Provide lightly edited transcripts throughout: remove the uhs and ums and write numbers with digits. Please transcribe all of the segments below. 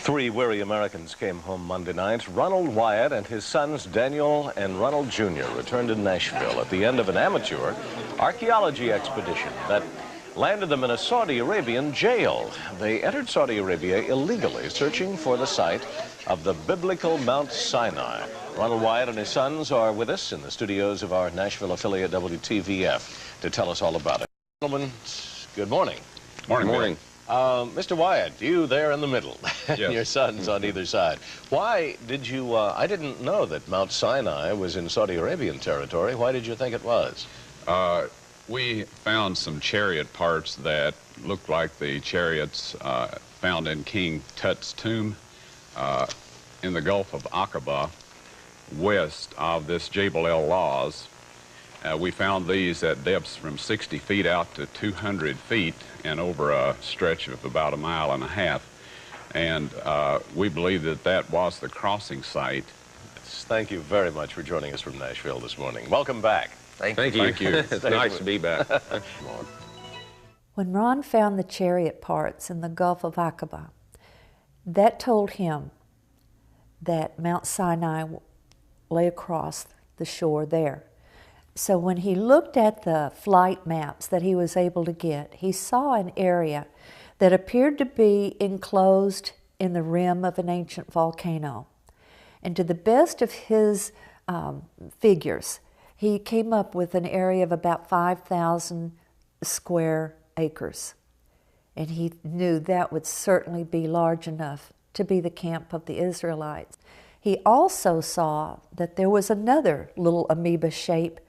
Three weary Americans came home Monday night. Ronald Wyatt and his sons Daniel and Ronald Jr. returned to Nashville at the end of an amateur archaeology expedition that landed them in a Saudi Arabian jail. They entered Saudi Arabia illegally, searching for the site of the biblical Mount Sinai. Ronald Wyatt and his sons are with us in the studios of our Nashville affiliate WTVF to tell us all about it. Gentlemen, good morning. Morning. Mr. Wyatt, you there in the middle, and Yes. your sons on either side. Why did you, I didn't know that Mount Sinai was in Saudi Arabian territory. Why did you think it was? We found some chariot parts that looked like the chariots found in King Tut's tomb in the Gulf of Aqaba, west of this Jebel El Lawz. We found these at depths from 60 feet out to 200 feet and over a stretch of about 1.5 miles. And we believe that that was the crossing site. Thank you very much for joining us from Nashville this morning. Welcome back. Thank you. It's nice to be back. When Ron found the chariot parts in the Gulf of Aqaba, that told him that Mount Sinai lay across the shore there. So when he looked at the flight maps that he was able to get, he saw an area that appeared to be enclosed in the rim of an ancient volcano. And to the best of his figures, he came up with an area of about 5,000 square acres. And he knew that would certainly be large enough to be the camp of the Israelites. He also saw that there was another little amoeba shape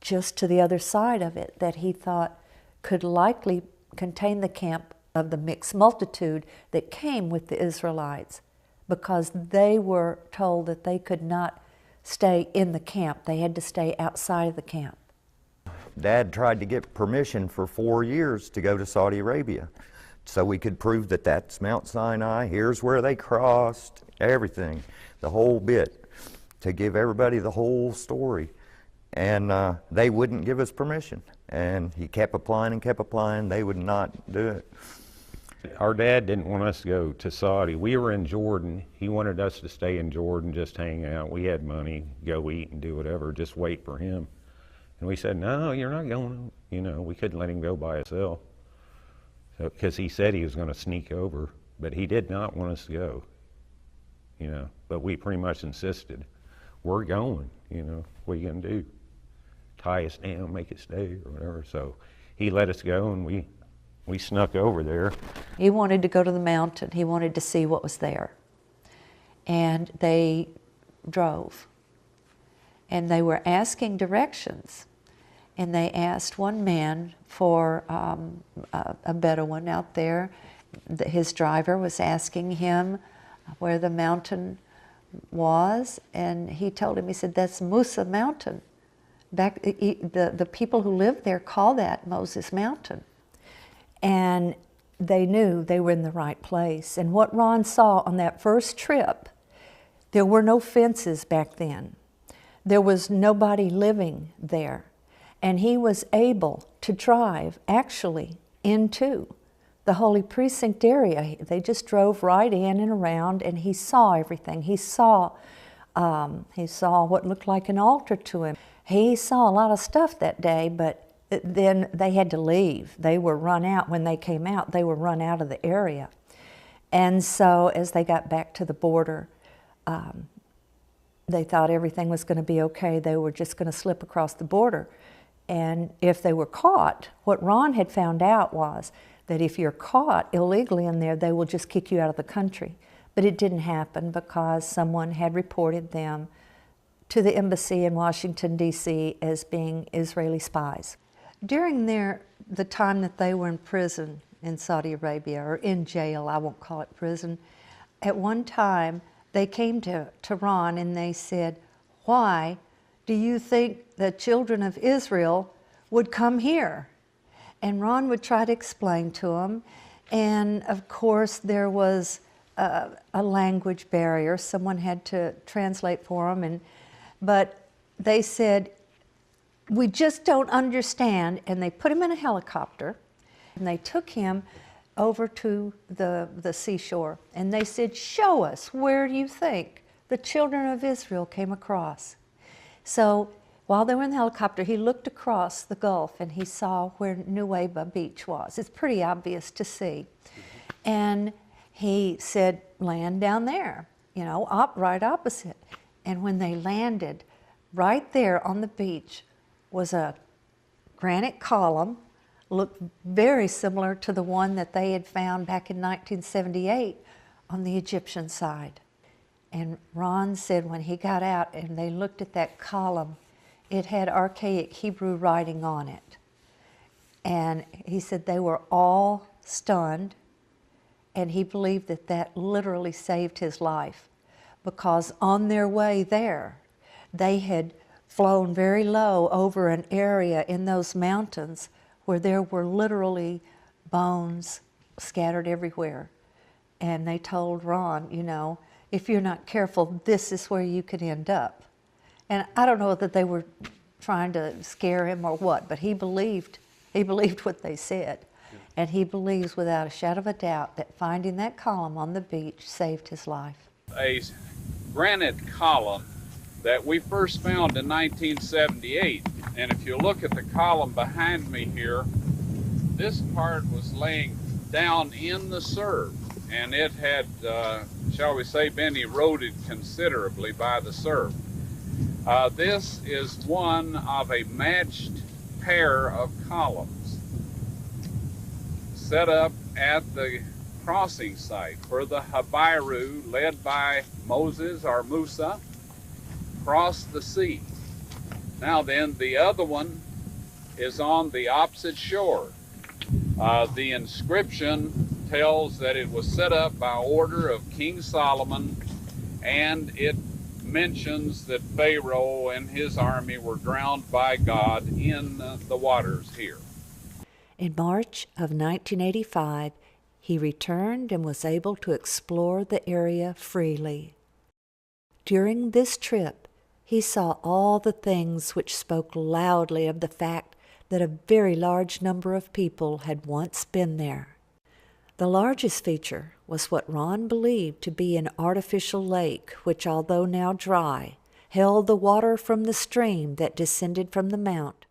just to the other side of it that he thought could likely contain the camp of the mixed multitude that came with the Israelites, because they were told that they could not stay in the camp. They had to stay outside of the camp. Dad tried to get permission for 4 years to go to Saudi Arabia so we could prove that that's Mount Sinai, here's where they crossed, everything, the whole bit, to give everybody the whole story. And they wouldn't give us permission. And he kept applying and kept applying. They would not do it. Our dad didn't want us to go to Saudi. We were in Jordan. He wanted us to stay in Jordan, just hang out. We had money, go eat and do whatever, just wait for him. And we said, no, you're not going. You know, we couldn't let him go by himself. So, because he said he was going to sneak over, but he did not want us to go. You know, but we pretty much insisted, we're going, you know, what are you going to do? Tie us down, make it stay, or whatever. So he let us go, and we snuck over there. He wanted to go to the mountain. He wanted to see what was there. And they drove. And they were asking directions. And they asked one man for a Bedouin out there. His driver was asking him where the mountain was. And he told him, he said, that's Musa Mountain. The people who lived there call that Moses Mountain. And they knew they were in the right place. And what Ron saw on that first trip, there were no fences back then. There was nobody living there. And he was able to drive actually into the Holy Precinct area. They just drove right in and around, and he saw everything. He saw what looked like an altar to him. He saw a lot of stuff that day, but then they had to leave. They were run out. When they came out, they were run out of the area. And so as they got back to the border, they thought everything was going to be okay. They were just going to slip across the border. And if they were caught, what Ron had found out was that if you're caught illegally in there, they will just kick you out of the country. But it didn't happen because someone had reported them to the embassy in Washington, D.C. as being Israeli spies. During the time that they were in prison in Saudi Arabia, or in jail, I won't call it prison, at one time they came to Ron and they said, why do you think the children of Israel would come here? And Ron would try to explain to them. And of course there was a language barrier. Someone had to translate for them. But they said, we just don't understand. And they put him in a helicopter and they took him over to the seashore, and they said, "Show us, where do you think the children of Israel came across?" So while they were in the helicopter, he looked across the Gulf and he saw where Nuweiba Beach was. It's pretty obvious to see. And he said, "Land down there, you know, right opposite." And when they landed, right there on the beach was a granite column, looked very similar to the one that they had found back in 1978 on the Egyptian side. And Ron said when he got out and they looked at that column, it had archaic Hebrew writing on it. And he said they were all stunned, and he believed that that literally saved his life, because on their way there, they had flown very low over an area in those mountains where there were literally bones scattered everywhere. And they told Ron, you know, if you're not careful, this is where you could end up. And I don't know that they were trying to scare him or what, but he believed what they said. And he believes without a shadow of a doubt that finding that column on the beach saved his life. A granite column that we first found in 1978. And if you look at the column behind me here, this part was laying down in the surf, and it had, shall we say, been eroded considerably by the surf. This is one of a matched pair of columns set up at the crossing site where the Habiru, led by Moses or Musa, crossed the sea. Now then, the other one is on the opposite shore. The inscription tells that it was set up by order of King Solomon, and it mentions that Pharaoh and his army were drowned by God in the waters here. In March of 1985, he returned and was able to explore the area freely. During this trip, he saw all the things which spoke loudly of the fact that a very large number of people had once been there. The largest feature was what Ron believed to be an artificial lake, which, although now dry, held the water from the stream that descended from the mount.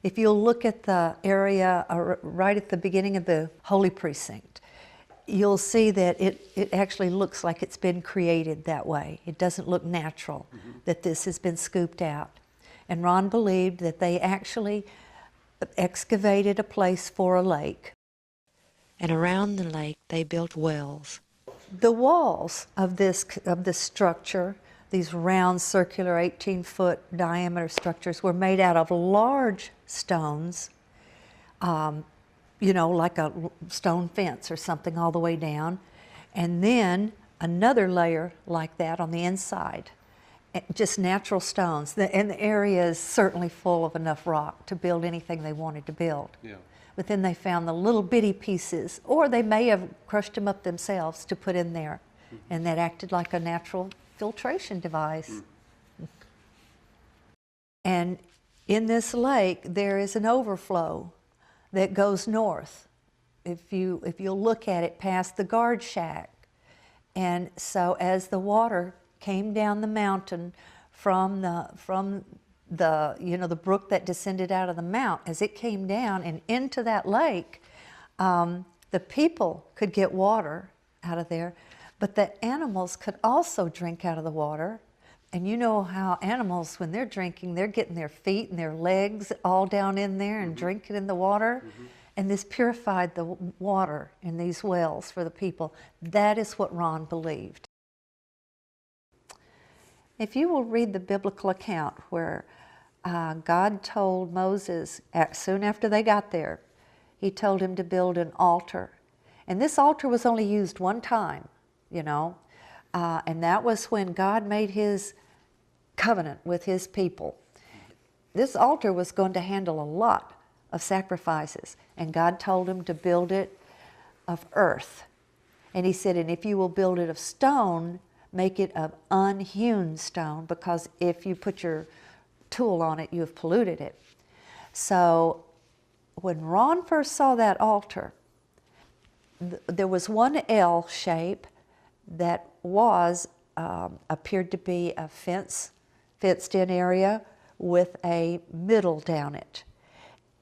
If you'll look at the area right at the beginning of the Holy Precinct, you'll see that it actually looks like it's been created that way. It doesn't look natural, that this has been scooped out. And Ron believed that they actually excavated a place for a lake. And around the lake, they built wells. The walls of this structure, these round, circular, 18-foot diameter structures, were made out of large stones, you know, like a stone fence or something all the way down, and then another layer like that on the inside, just natural stones. And the area is certainly full of enough rock to build anything they wanted to build. Yeah. But then they found the little bitty pieces, or they may have crushed them up themselves to put in there, and that acted like a natural filtration device. And in this lake, there is an overflow that goes north. If you look at it past the guard shack. And so as the water came down the mountain from the you know, the brook that descended out of the mount, as it came down and into that lake, the people could get water out of there, but the animals could also drink out of the water. And you know how animals, when they're drinking, they're getting their feet and their legs all down in there and drinking in the water. And this purified the water in these wells for the people. That is what Ron believed. If you will read the biblical account where God told Moses, soon after they got there, he told him to build an altar. And this altar was only used one time, you know. And that was when God made his covenant with his people. This altar was going to handle a lot of sacrifices, and God told him to build it of earth. And he said, and if you will build it of stone, make it of unhewn stone, because if you put your tool on it, you have polluted it. So when Ron first saw that altar, there was one L shape that appeared to be a fenced-in area with a middle down it.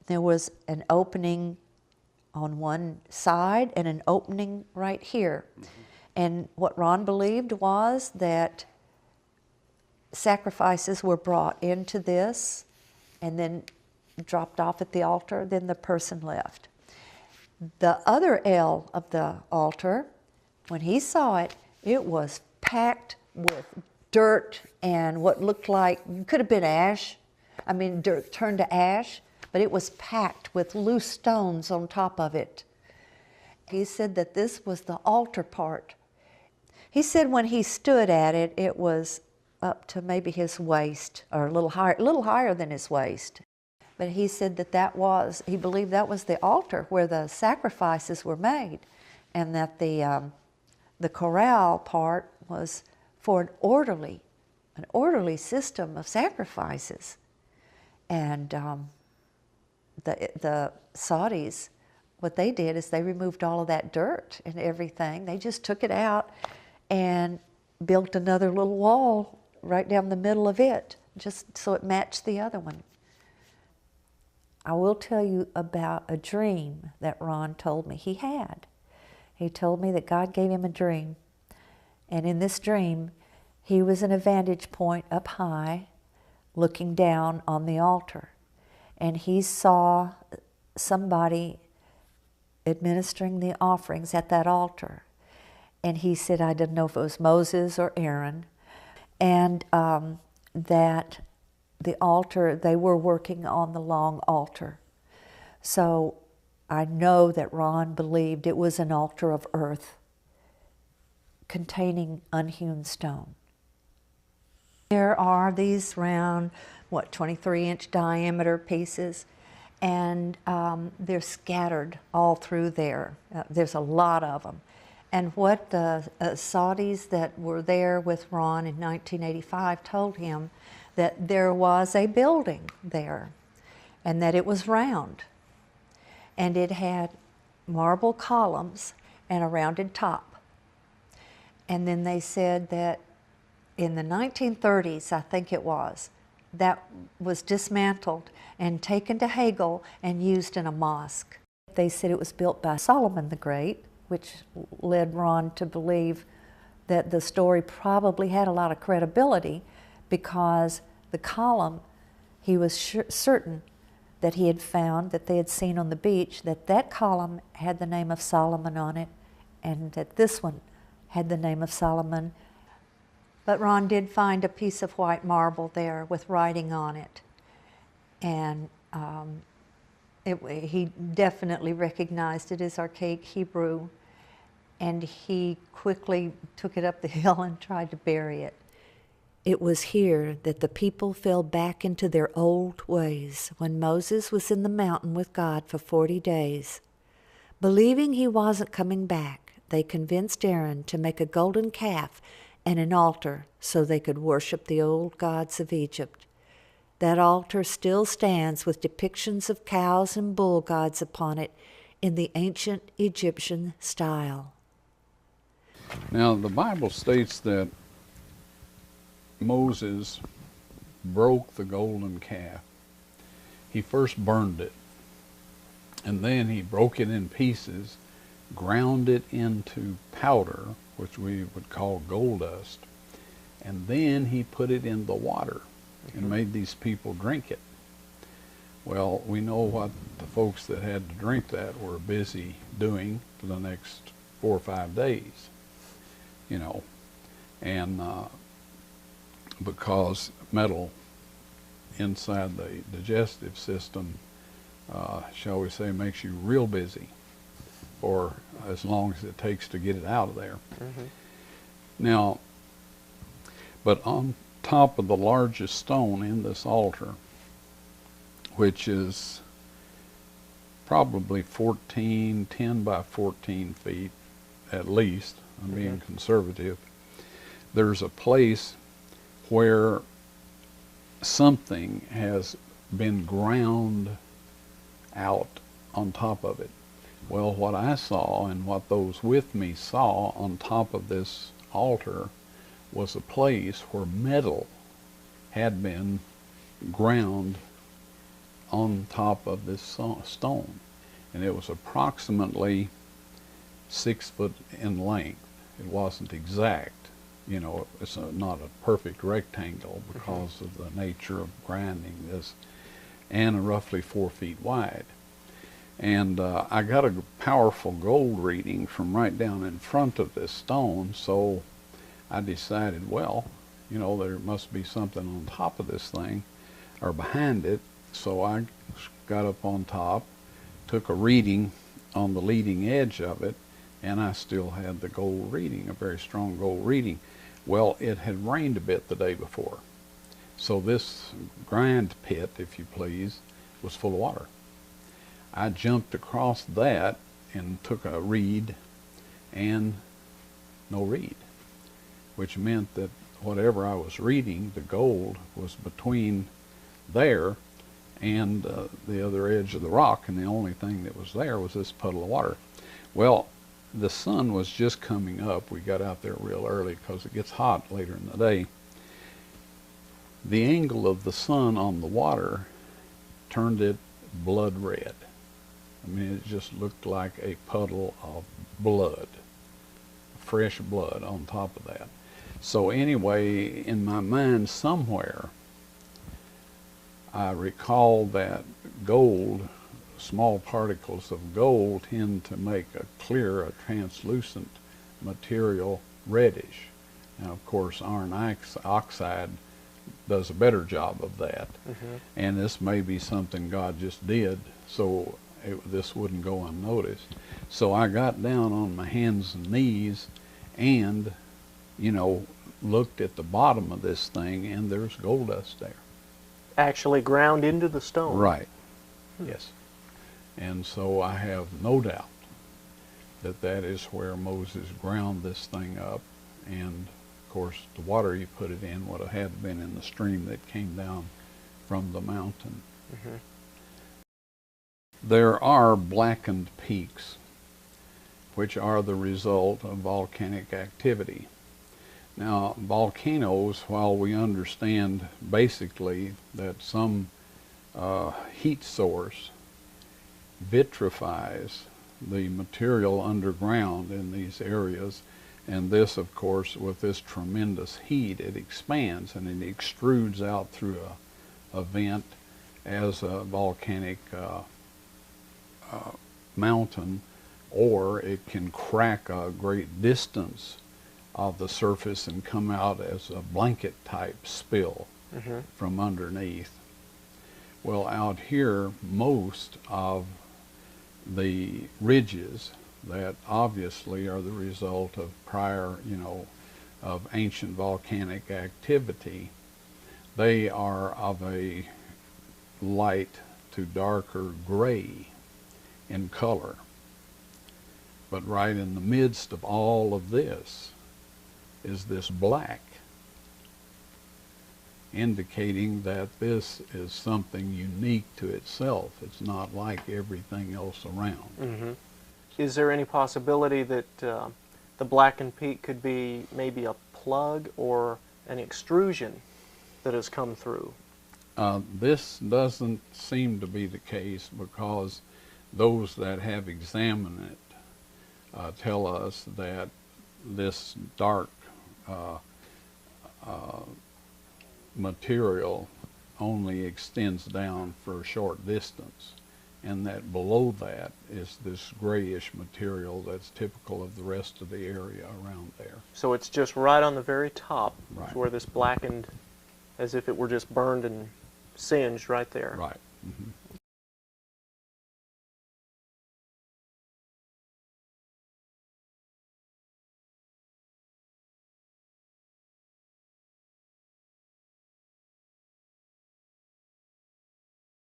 There was an opening on one side and an opening right here. And what Ron believed was that sacrifices were brought into this and then dropped off at the altar, then the person left. The other L of the altar, when he saw it, it was packed with dirt and what looked like, could have been ash. I mean, dirt turned to ash, but it was packed with loose stones on top of it. He said that this was the altar part. He said when he stood at it, it was up to maybe his waist, or a little higher than his waist. But he said that he believed that was the altar where the sacrifices were made, and that the corral part was for an orderly system of sacrifices. And the Saudis, what they did is they removed all of that dirt and everything. They just took it out and built another little wall right down the middle of it, just so it matched the other one. I will tell you about a dream that Ron told me he had. He told me that God gave him a dream. And in this dream, he was in a vantage point up high, looking down on the altar. And he saw somebody administering the offerings at that altar. And he said, I didn't know if it was Moses or Aaron, and that the altar, they were working on the long altar. So I know that Ron believed it was an altar of earth containing unhewn stone. There are these round, 23-inch diameter pieces, and they're scattered all through there. There's a lot of them. And what the Saudis that were there with Ron in 1985 told him, that there was a building there, and that it was round, and it had marble columns and a rounded top. And then they said that in the 1930s, I think it was, that was dismantled and taken to Hagel and used in a mosque. They said it was built by Solomon the Great, which led Ron to believe that the story probably had a lot of credibility, because the column, he was certain that he had found, that they had seen on the beach, that column had the name of Solomon on it, and that this one had the name of Solomon. But Ron did find a piece of white marble there with writing on it. And he definitely recognized it as archaic Hebrew, and he quickly took it up the hill and tried to bury it. It was here that the people fell back into their old ways when Moses was in the mountain with God for 40 days. Believing he wasn't coming back, they convinced Aaron to make a golden calf and an altar so they could worship the old gods of Egypt. That altar still stands with depictions of cows and bull gods upon it in the ancient Egyptian style. Now, the Bible states that Moses broke the golden calf. He first burned it, and then he broke it in pieces, ground it into powder, which we would call gold dust, and then he put it in the water and made these people drink it. Well, we know what the folks that had to drink that were busy doing for the next 4 or 5 days, you know, and because metal inside the digestive system, shall we say, makes you real busy for as long as it takes to get it out of there. Now, but on top of the largest stone in this altar, which is probably 10 by 14 feet at least, I'm being conservative, there's a place where something has been ground out on top of it. Well, what I saw and what those with me saw on top of this altar was a place where metal had been ground on top of this stone. And it was approximately 6 foot in length. It wasn't exact. You know, it's not a perfect rectangle because of the nature of grinding this, and roughly 4 feet wide. And I got a powerful gold reading from right down in front of this stone, so I decided, well, you know, there must be something on top of this thing, or behind it. So I got up on top, took a reading on the leading edge of it, and I still had the gold reading, a very strong gold reading. Well, it had rained a bit the day before, so this grind pit, if you please, was full of water. I jumped across that and took a reed and no reed, which meant that whatever I was reading, the gold, was between there and the other edge of the rock, and the only thing that was there was this puddle of water. Well, the sun was just coming up. We got out there real early because it gets hot later in the day. The angle of the sun on the water turned it blood red. I mean, it just looked like a puddle of blood, fresh blood on top of that. So anyway, in my mind somewhere, I recall that gold, small particles of gold, tend to make a clear, a translucent material reddish. Now, of course, iron oxide does a better job of that. And this may be something God just did, so this wouldn't go unnoticed. So I got down on my hands and knees and, you know, looked at the bottom of this thing, and there's gold dust there. Actually ground into the stone. Right. Yes. And so I have no doubt that that is where Moses ground this thing up. And of course, the water he put it in would have had been in the stream that came down from the mountain. There are blackened peaks, which are the result of volcanic activity. Now, volcanoes, while we understand basically that some heat source vitrifies the material underground in these areas, and this, of course, with this tremendous heat, it expands and it extrudes out through a vent as a volcanic mountain, or it can crack a great distance of the surface and come out as a blanket type spill from underneath. Well, out here, most of the ridges that obviously are the result of prior, you know, of ancient volcanic activity, they are of a light to darker gray in color. But right in the midst of all of this is this black, indicating that this is something unique to itself. It's not like everything else around. Is there any possibility that the blackened peak could be maybe a plug or an extrusion that has come through? This doesn't seem to be the case, because those that have examined it tell us that this dark material only extends down for a short distance, and that below that is this grayish material that's typical of the rest of the area around there. So it's just right on the very top, Right. where this blackened, as if it were just burned and singed right there. Right.